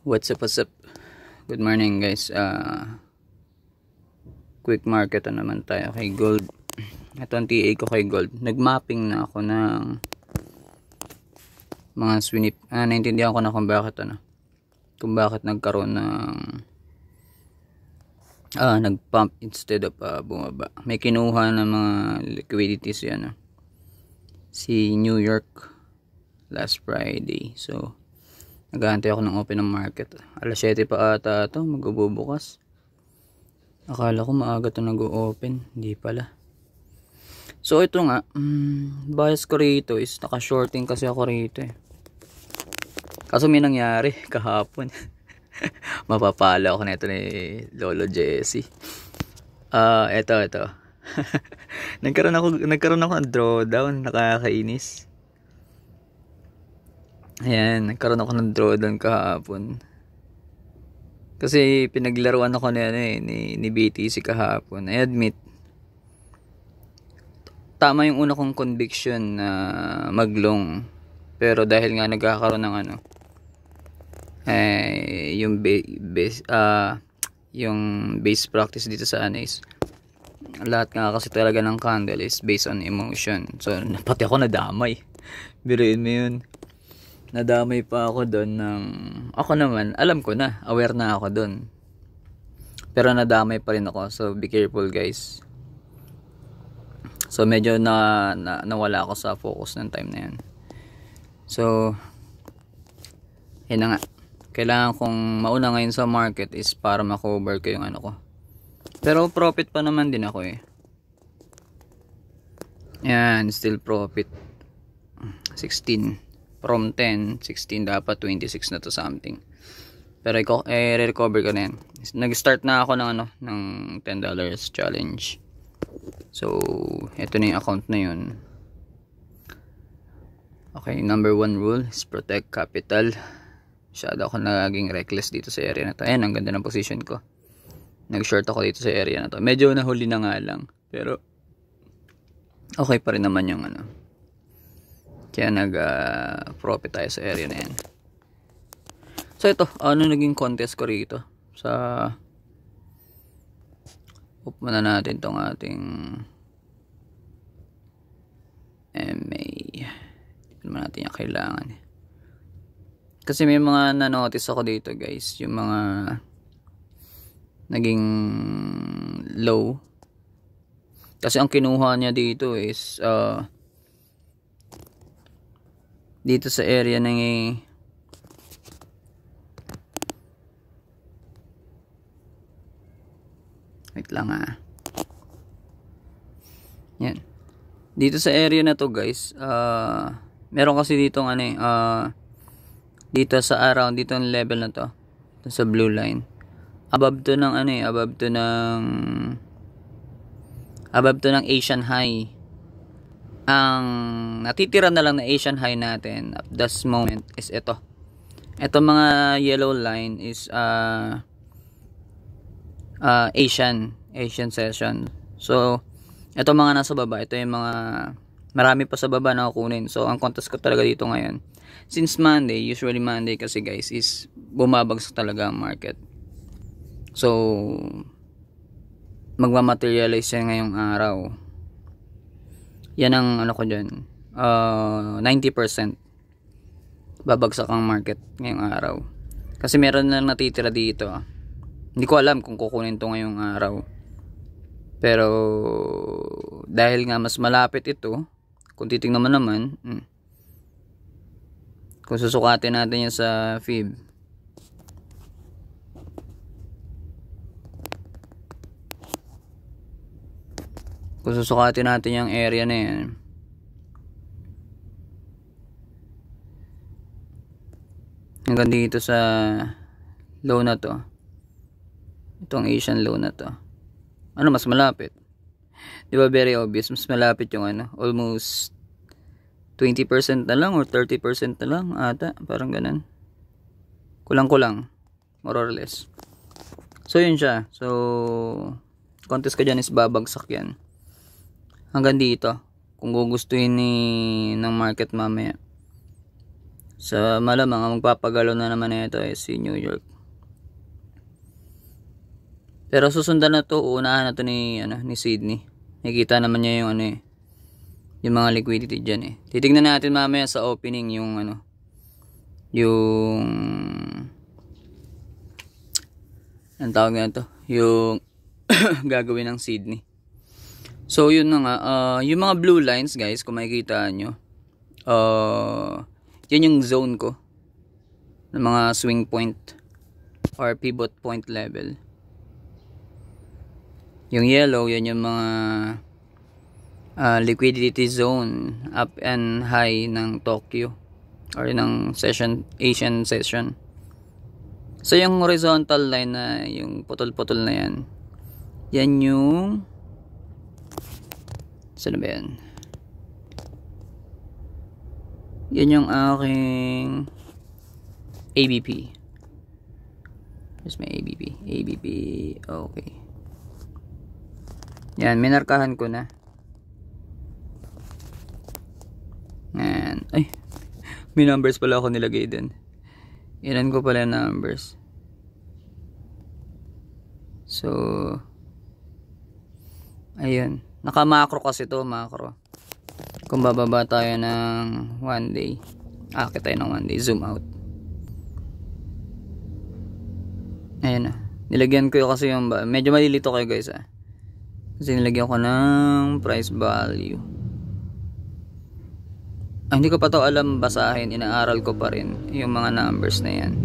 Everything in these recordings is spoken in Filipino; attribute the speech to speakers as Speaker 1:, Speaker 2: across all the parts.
Speaker 1: What's up, what's up? Good morning guys. Quick market na naman tayo kay gold. Ito ang TA ko kay gold. Nagmapping na ako ng mga swinip. Naintindihan ko na kung bakit nagkaroon ng nagpump instead of bumaba. May kinuha ng mga liquidities yan. Si New York last Friday. So naghahantay ako ng open ng market. Alas 7 pa ata ito magbubukas. Akala ko maaga ito nag-open, hindi pala. So ito nga, bias ko rito is naka-shorting kasi ako rito Kaso may nangyari kahapon. Mapapala ako nito ni Lolo Jesse. Ito. nagkaroon ako ng drawdown, nakakainis. Ayan, nagkaroon ako ng drawdown kahapon. Kasi pinaglaruan ako ni BTC kahapon. I admit, tama yung una kong conviction na maglong. Pero dahil nga nagkakaroon ng yung base practice dito sa is lahat nga kasi talaga ng candle is based on emotion. So pati ako nadamay. Biruin mo yun. Nadamay pa ako doon ako naman, alam ko na, aware na ako doon. Pero nadamay pa rin ako. So be careful guys. So medyo nawala ako sa focus ng time na yan. So yun na nga. Kailangan kong mauna ngayon sa market is para ma-cover ko yung ko. Pero profit pa naman din ako Yan, still profit. 16 from 10, 16 dapat 26 na to something. Pero re-recover ko na yan. Nag-start na ako ng $10 challenge. So ito na yung account na yun. Okay, number 1 rule is protect capital. Masyado ako naging reckless dito sa area na to. Ayan, ang ganda ng position ko. Nag-short ako dito sa area na to. Medyo nahuli na nga lang. Pero okay pa rin naman yung Kaya nag-profit tayo sa area na yan. So ito, naging contest ko rito. Open muna natin tong ating MA. Hindi naman natin yung kailangan. Kasi may mga na-notice ako dito guys. Yung mga naging low. Kasi ang kinuha niya dito is dito sa area ng wait lang yan. Dito sa area na to guys, meron kasi dito dito sa around dito ang level na to. Ito sa blue line. Above to ng above to ng Asian high. Ang natitira na lang na Asian high natin at this moment is ito. Ito mga yellow line is Asian session. So ito mga nasa baba, ito yung mga marami pa sa baba na kukunin. So ang contest ko talaga dito ngayon, since Monday, usually Monday kasi guys is bumabagsak talaga ang market. So magmamaterialize yan ngayong araw. Yan ang ko dyan, 90% babagsak ang market ngayong araw. Kasi meron na natitira dito. Hindi ko alam kung kukunin to ngayong araw. Pero dahil nga mas malapit ito, kung titingnan mo naman, kung susukatin natin yan sa FIB, kung susukatin natin yung area na yan, hanggang dito sa low na to, itong Asian low na to, mas malapit. Di ba very obvious, mas malapit yung almost 20% na lang or 30% na lang ata, parang ganun. Kulang-kulang, more or less. So yun siya. So contest ko dyan is babagsak yan hanggang dito kung gugustuhin ng market mamaya. Sa malamang ang magpapagalaw na naman ito ay si New York. Pero susundan na to, uunahan na to ni Sydney. Nakikita naman niya yung yung mga liquidity diyan eh. Titingnan natin mamaya sa opening yung yung ang tawag na to, yung gagawin ng Sydney. So yun na nga, yung mga blue lines guys, kung makikita nyo, yan yung zone ko ng mga swing point or pivot point level. Yung yellow, yan yung mga liquidity zone up and high ng Tokyo or ng Asian session. So yung horizontal line na yung putol-putol na yan, yan yung saan ba yan? Yan yung aking ABP. Yes, may ABP, okay. Yan, minarkahan ko na. Yan. Ay, may numbers pala ako nilagay din. Ilan ko pala numbers. So, ayun. Naka-macro kasi to, macro. Kung bababa tayo ng 1 day. Akit tayo ng 1 day. Zoom out. Ayun na. Nilagyan ko kasi yung, medyo malilito kayo guys kasi nilagyan ko ng price value. Hindi ko pa to alam basahin, inaaral ko pa rin yung mga numbers na yan,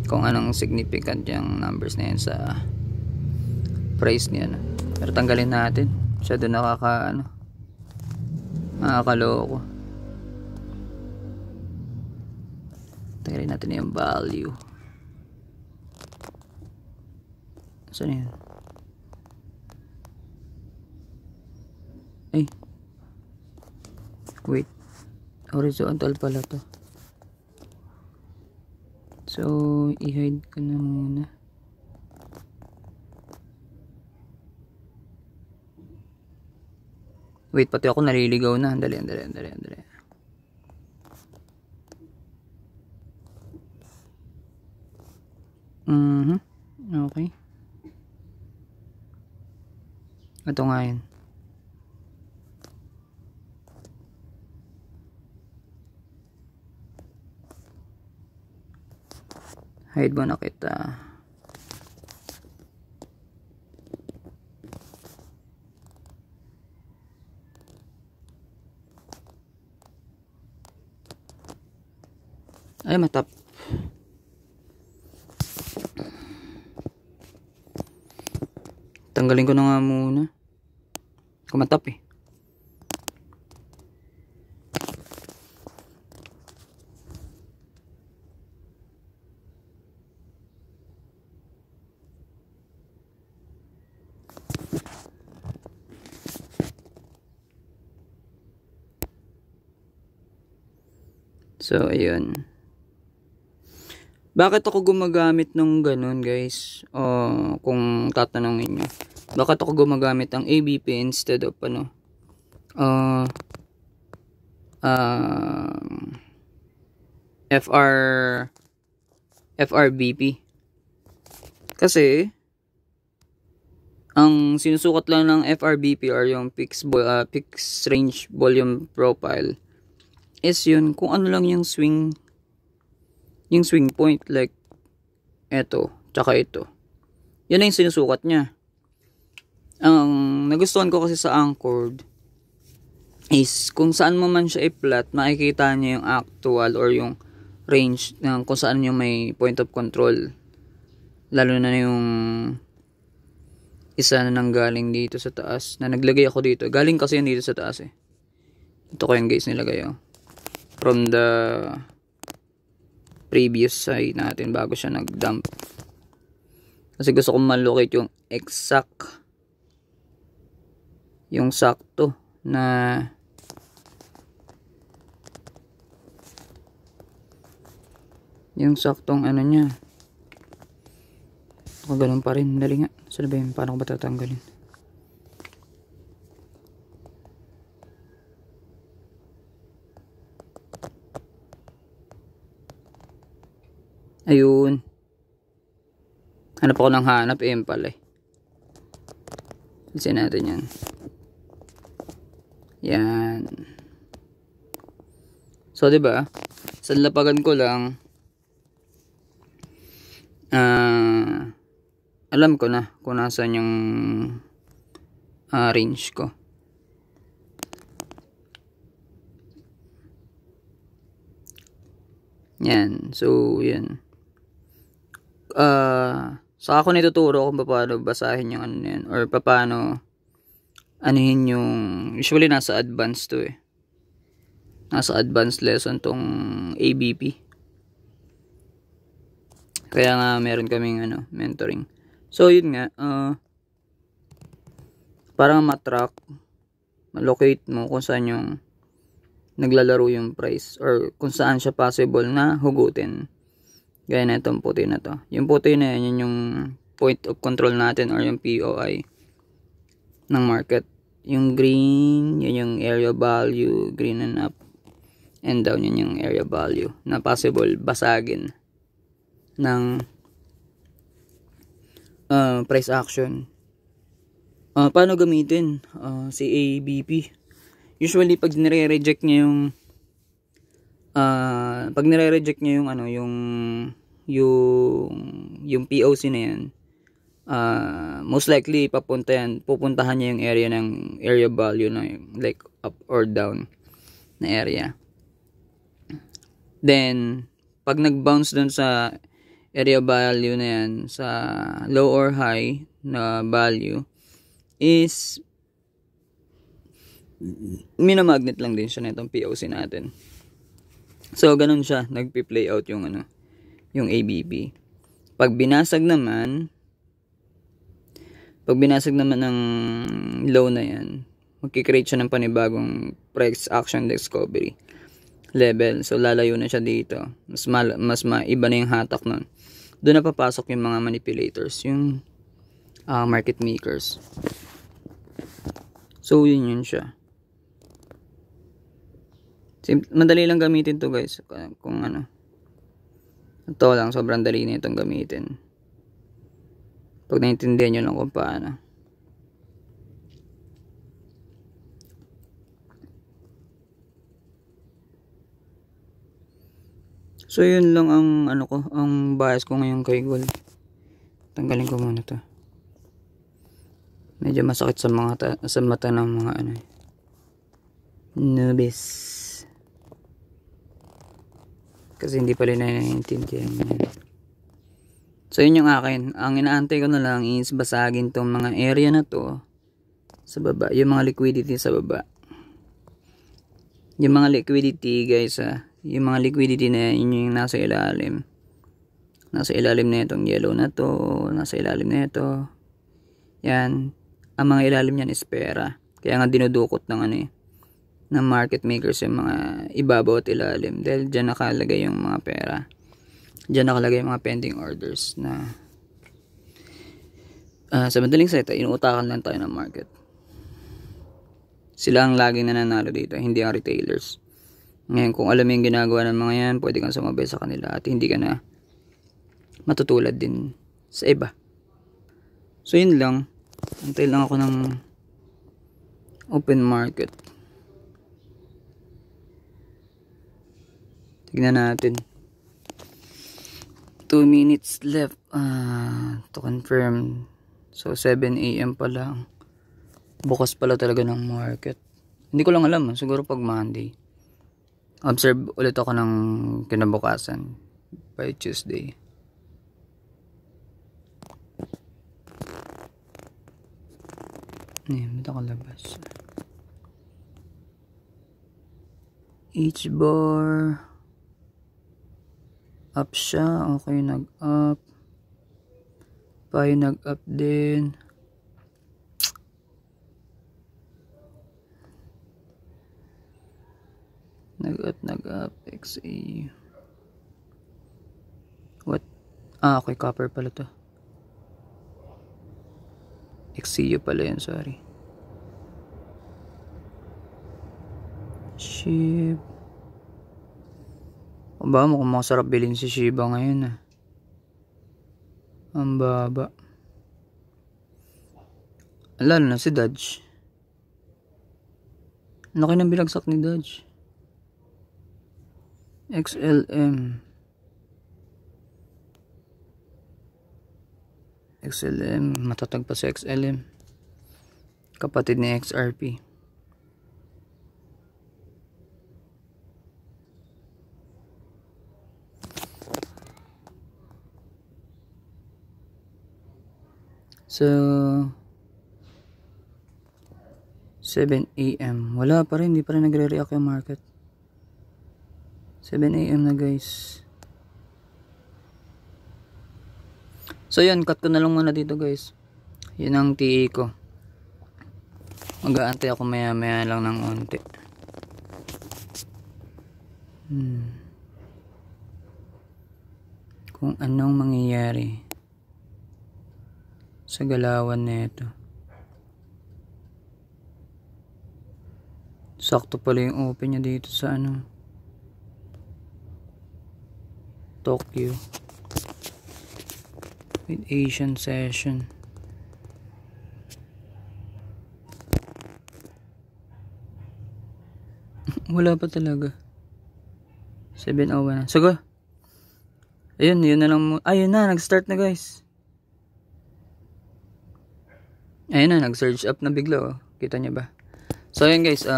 Speaker 1: kung anong significant yung numbers na yan sa price niya. Pero tanggalin natin, siya doon nakakaloko. Tanggalin natin yung value. Saan yan? Ay, wait, horizontal pala to. So i-hide ko na muna. Wait, pati ako naliligaw na. Andali. Okay, ito nga yun. Hide mo na kita. Ay, matap. Tanggalin ko na nga muna. Kumatap eh. So, ayun. Bakit ako gumagamit ng ganun, guys? Kung tatanungin nyo. Bakit ako gumagamit ng ABP instead of FRBP? Kasi, ang sinusukat lang ng FRBP or yung fixed range volume profile is yun kung ano lang yung swing point, like eto tsaka ito. Yan na yung sinusukat niya. Ang nagustuhan ko kasi sa Anchored is kung saan mo man siya i-plot, makikita niya yung actual or yung range ng kung saan yung may point of control. Lalo na yung isa na nanggaling dito sa taas, na naglagay ako dito. Galing kasi yan dito sa taas eh. Ito ko yung guys nilagay from the previous side natin bago siya nag-dump. Kasi gusto kong malocate yung exact, yung sakto na yung saktong ano niya. Ako ganun pa rin. Dali nga. Saan ba yun? Paano ko ba tatanggalin? Ayun. Hanap ako ng hanap. Pala eh. Isa natin yan. Yan. So, diba? Sa lapagan ko lang, alam ko na kung nasan yung range ko. Yan. So, yan. Saka ako nituturo kung paano basahin yung ano yan. Or paano anuhin yung... Usually, nasa advanced to eh. Nasa advanced lesson tong ABP. Kaya nga, meron kaming mentoring. So, yun nga. Para matrack, malocate mo kung saan yung naglalaro yung price or kung saan siya possible na hugutin. Gaya na itong puti na to. Yung puti na yan, yun yung point of control natin or yung POI ng market. Yung green, yun yung area value, green and up and down, yun yung area value na possible basagin ng price action. Paano gamitin si ABP? Usually pag nire-reject niya yung yung POC na yan, most likely pupuntahan niya yung area ng area value na like up or down na area. Then pag nag-bounce dun sa area value na yan, sa low or high na value, is minamagnet lang din siya na itong POC natin. So, ganun siya. Nagpi-play out yung yung ABP. Pag binasag naman ng low na yan, magkikreate siya ng panibagong price action discovery level. So, lalayo na siya dito. Mas maiba na yung hatak nun. Doon na papasok yung mga manipulators, yung market makers. So, yun siya. Madali lang gamitin to guys. Kung ito lang, sobrang dali na itong gamitin. Pag naintindihan nyo lang kung paano. So, yun lang ang ang bias ko ngayon kay gold. Tanggalin ko muna to. Medyo masakit sa mata ng mga nubis. Kasi hindi pala naiintindihan yan. So, yun yung akin. Ang inaantay ko na lang is basagin tong mga area na to sa baba. Yung mga liquidity sa baba. Yung mga liquidity guys yung mga liquidity na yun yung nasa ilalim. Nasa ilalim na itong yellow na to. Nasa ilalim na ito. Yan. Ang mga ilalim yan is pera. Kaya nga dinudukot ng ng market makers yung mga ibabaw at ilalim. Dahil dyan nakalagay yung mga pera. Dyan nakalagay yung mga pending orders na sa madaling salita, inuutakan lang tayo ng market. Sila ang laging nananalo dito, hindi ang retailers. Ngayon, kung alam mo yung ginagawa ng mga yan, pwede kang sumabay sa kanila at hindi ka na matutulad din sa iba. So, yun lang. Antay lang ako ng open market. Tignan natin. 2 minutes left to confirm. So, 7 AM pa lang. Bukas pala talaga ng market. Hindi ko lang alam. Siguro pag Monday. Observe ulit ako ng kinabukasan by Tuesday. Ba't ako labas? Each bar up siya. Okay, nag-up. Pi nag-up din. Nag-up, XA. What? Okay, copper pala to. XCU pala yun, sorry. SHIB. O ba, mukhang masarap bilhin si Shiba ngayon Ang baba. Lalo na si Dodge. Laki ng binagsak ni Dodge. XLM. Matatag pa sa XLM. Kapatid ni XRP. So 7 AM. Wala pa rin, hindi pa rin nagre-react yung market. 7 AM na guys. So yan, cut ko na lang muna dito guys. Yun ang TE ko. Mag-aantay ako maya maya lang ng onti. Kung anong mangyayari sa galawan nito. Sakto pala yung open niya dito sa Tokyo with Asian session. Wala pa talaga. 7:01 na. Sige. Ayun, yun na lang. Ayun na, nag-start na guys. Ayun na, nag-surge up na bigla. Oh. Kita niyo ba? So ayun guys,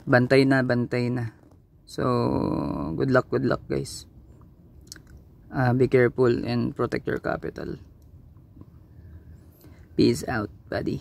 Speaker 1: bantay na. So good luck guys. Be careful and protect your capital. Peace out, buddy.